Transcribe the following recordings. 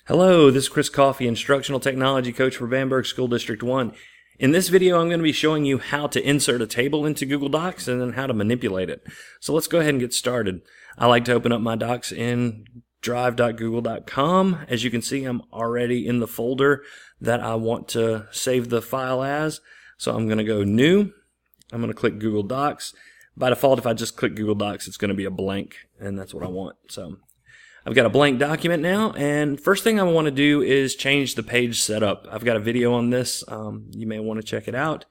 Hello, this is Chris Coffey, Instructional Technology Coach for Bamberg School District 1. In this video, I'm going to be showing you how to insert a table into Google Docs and then how to manipulate it. So let's go ahead and get started. I like to open up my docs in drive.google.com. As you can see, I'm already in the folder that I want to save the file as. So I'm going to go New. I'm going to click Google Docs. By default, if I just click Google Docs, it's going to be a blank, and that's what I want. So I've got a blank document now, and first thing I want to do is change the page setup. I've got a video on this. You may want to check it out.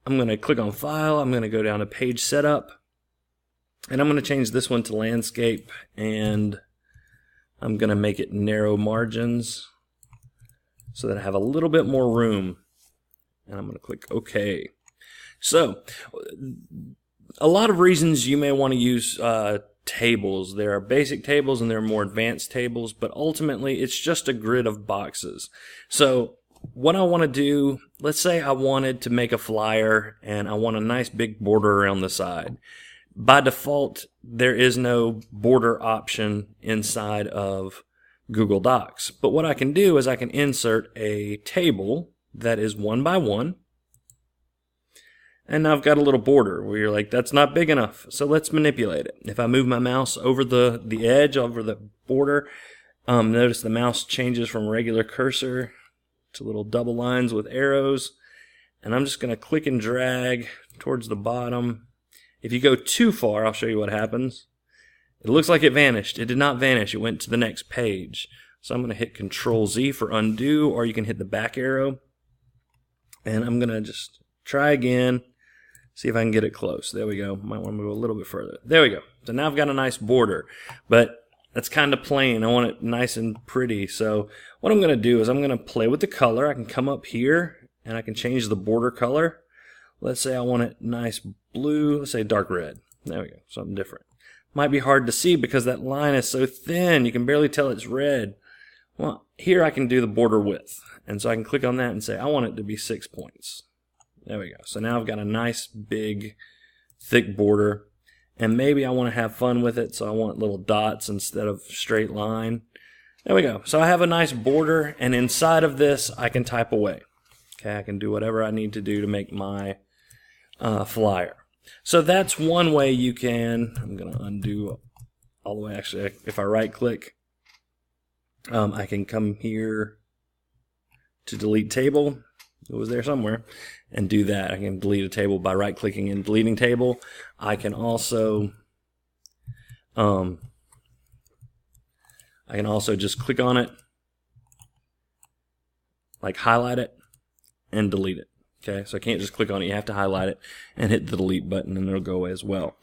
I'm going to click on File. I'm going to go down to Page Setup, and I'm going to change this one to Landscape, and I'm going to make it narrow margins so that I have a little bit more room, and I'm going to click OK. So, a lot of reasons you may want to use tables. There are basic tables and there are more advanced tables, but ultimately it's just a grid of boxes. So what I want to do, let's say I wanted to make a flyer and I want a nice big border around the side. By default, there is no border option inside of Google Docs. But what I can do is I can insert a table that is 1 by 1. And now I've got a little border where you're like, that's not big enough. So let's manipulate it. If I move my mouse over the edge, over the border, notice the mouse changes from regular cursor to little double lines with arrows. And I'm just going to click and drag towards the bottom. If you go too far, I'll show you what happens. It looks like it vanished. It did not vanish. It went to the next page. So I'm going to hit Control-Z for undo, or you can hit the back arrow. And I'm going to just try again. See if I can get it close. There we go. Might want to move a little bit further. There we go. So now I've got a nice border, but that's kind of plain. I want it nice and pretty. So what I'm going to do is I'm going to play with the color. I can come up here and I can change the border color. Let's say I want it nice blue. Let's say dark red. There we go. Something different. Might be hard to see because that line is so thin. You can barely tell it's red. Well, here I can do the border width. And so I can click on that and say I want it to be 6 points. There we go. So now I've got a nice, big, thick border. And maybe I want to have fun with it, so I want little dots instead of straight line. There we go. So I have a nice border, and inside of this, I can type away. Okay, I can do whatever I need to do to make my flyer. So that's one way you can. I'm going to undo all the way. Actually, if I right-click, I can come here to delete table. It was there somewhere, and do that. I can delete a table by right-clicking and deleting table. I can also just click on it, like highlight it, and delete it. Okay, so I can't just click on it. You have to highlight it and hit the delete button, and it'll go away as well.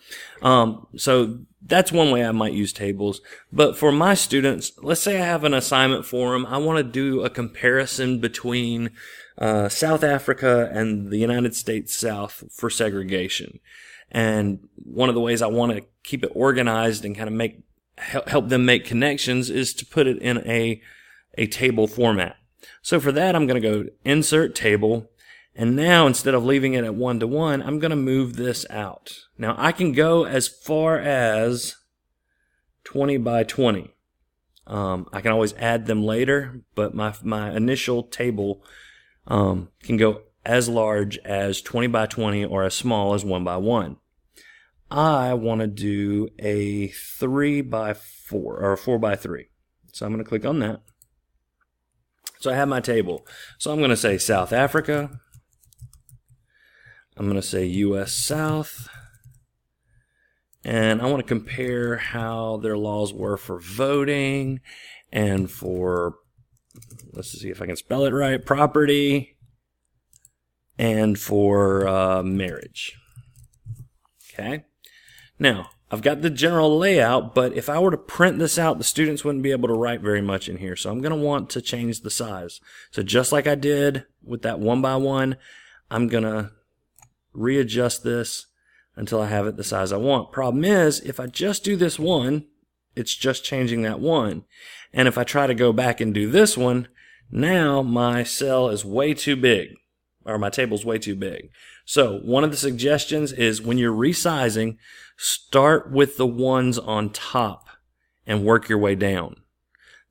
So that's one way I might use tables. But for my students, let's say I have an assignment for them. I want to do a comparison between South Africa and the United States South for segregation. And one of the ways I want to keep it organized and kind of help them make connections is to put it in a table format. So for that, I'm going to go Insert Table. And now, instead of leaving it at 1-to-1, I'm going to move this out. Now, I can go as far as 20 by 20. I can always add them later, but my initial table can go as large as 20 by 20 or as small as 1 by 1. I want to do a 3 by 4 or a 4 by 3. So I'm going to click on that. So I have my table. So I'm going to say South Africa. I'm going to say U.S. South, and I want to compare how their laws were for voting and for, let's see if I can spell it right, property, and for marriage. Okay. Now, I've got the general layout, but if I were to print this out, the students wouldn't be able to write very much in here, so I'm going to want to change the size. So just like I did with that 1 by 1, I'm going to readjust this until I have it the size I want. Problem is, if I just do this one, it's just changing that one. And if I try to go back and do this one, now my cell is way too big, or my table's way too big. So one of the suggestions is when you're resizing, start with the ones on top and work your way down.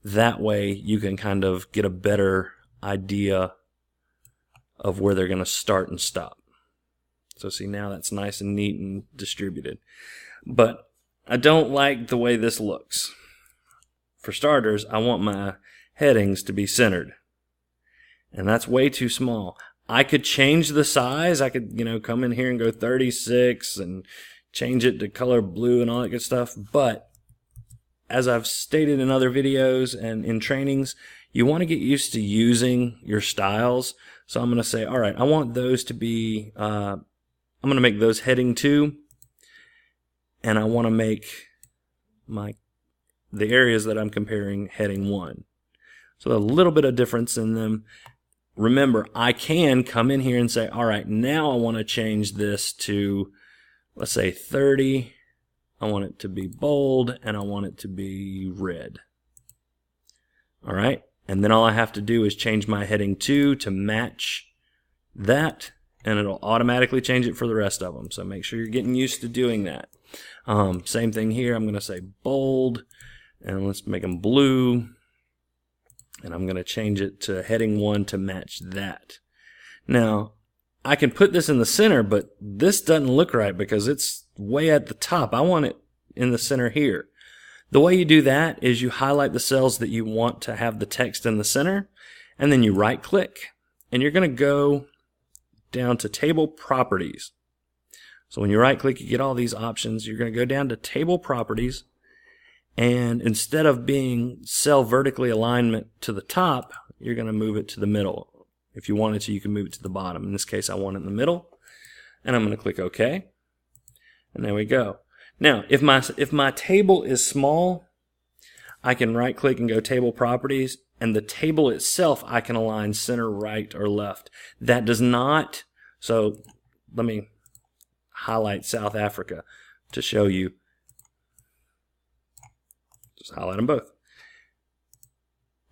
That way you can kind of get a better idea of where they're going to start and stop. So see, now that's nice and neat and distributed. But I don't like the way this looks. For starters, I want my headings to be centered. And that's way too small. I could change the size. I could, come in here and go 36 and change it to color blue and all that good stuff. But as I've stated in other videos and in trainings, you want to get used to using your styles. So I'm going to say, all right, I want those to be, I'm going to make those heading 2. And I want to make the areas that I'm comparing heading 1. So a little bit of difference in them. Remember, I can come in here and say, all right, now I want to change this to, let's say 30. I want it to be bold, and I want it to be red. All right, and then all I have to do is change my heading 2 to match that, and it'll automatically change it for the rest of them. So make sure you're getting used to doing that. Same thing here. I'm going to say bold, and let's make them blue. And I'm going to change it to heading 1 to match that. Now, I can put this in the center, but this doesn't look right because it's way at the top. I want it in the center here. The way you do that is you highlight the cells that you want to have the text in the center, and then you right-click, and you're going to go down to Table Properties. So when you right-click, you get all these options. You're going to go down to Table Properties, and instead of being cell vertically alignment to the top, you're going to move it to the middle. If you wanted to, you can move it to the bottom. In this case, I want it in the middle. And I'm going to click OK. And there we go. Now, if my table is small, I can right-click and go Table Properties. And the table itself, I can align center, right, or left. That does not. So let me highlight South Africa to show you. Just highlight them both.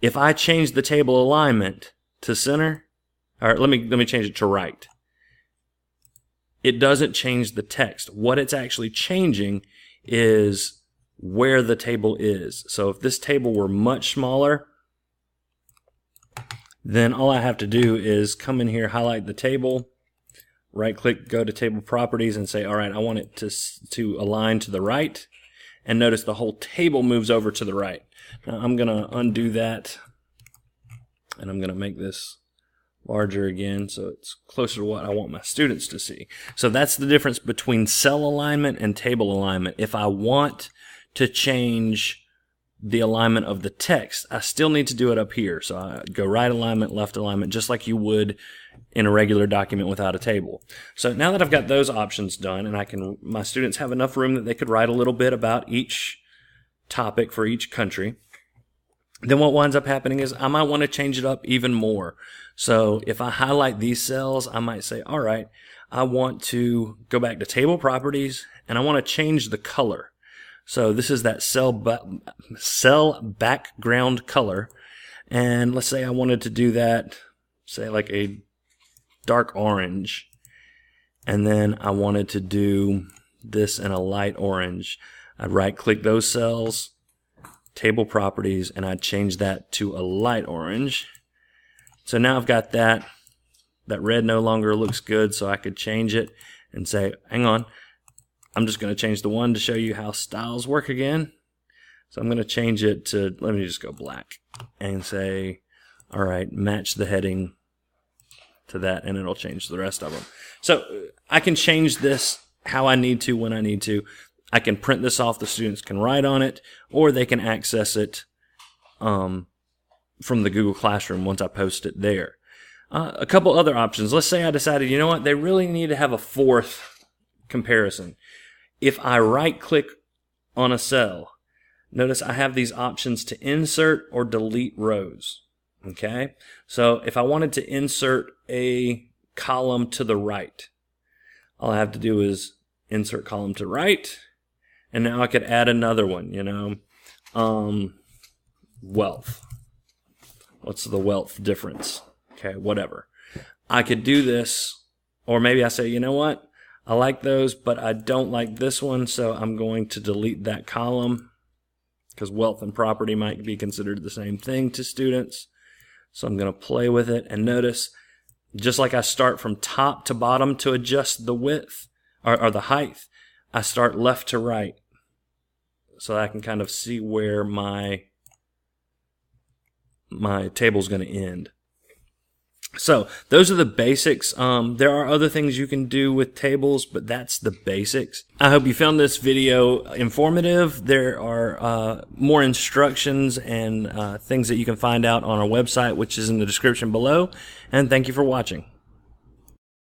If I change the table alignment to center, or let me change it to right, it doesn't change the text. What it's actually changing is where the table is. So if this table were much smaller, then all I have to do is come in here, highlight the table, right click, go to Table Properties, and say, all right, I want it to align to the right. And notice the whole table moves over to the right. Now I'm going to undo that, and I'm going to make this larger again so it's closer to what I want my students to see. So that's the difference between cell alignment and table alignment. If I want to change the alignment of the text, I still need to do it up here. So I go right alignment, left alignment, just like you would in a regular document without a table. So now that I've got those options done, and my students have enough room that they could write a little bit about each topic for each country, then what winds up happening is I might want to change it up even more. So if I highlight these cells, I might say, all right, I want to go back to Table Properties, and I want to change the color. So this is that cell background color. And let's say I wanted to do that, say like a dark orange. And then I wanted to do this in a light orange. I'd right click those cells, Table Properties, and I'd change that to a light orange. So now I've got that. That red no longer looks good, so I could change it and say, hang on, I'm just going to change the one to show you how styles work again. So I'm going to change it to, let me just go black and say, all right, match the heading to that, and it'll change the rest of them. So I can change this how I need to, when I need to. I can print this off, the students can write on it, or they can access it from the Google Classroom once I post it there. A couple other options. Let's say I decided, you know what, they really need to have a fourth comparison. If I right-click on a cell, notice I have these options to insert or delete rows. Okay? So if I wanted to insert a column to the right, all I have to do is insert column to right, and now I could add another one, wealth. What's the wealth difference? Okay, whatever. I could do this, or maybe I say, you know what? I like those, but I don't like this one, so I'm going to delete that column. because wealth and property might be considered the same thing to students. So I'm going to play with it, and notice, just like I start from top to bottom to adjust the width or the height, I start left to right, so I can kind of see where my table's going to end. So those are the basics. There are other things you can do with tables, but that's the basics. I hope you found this video informative. There are more instructions and things that you can find out on our website, which is in the description below. And thank you for watching.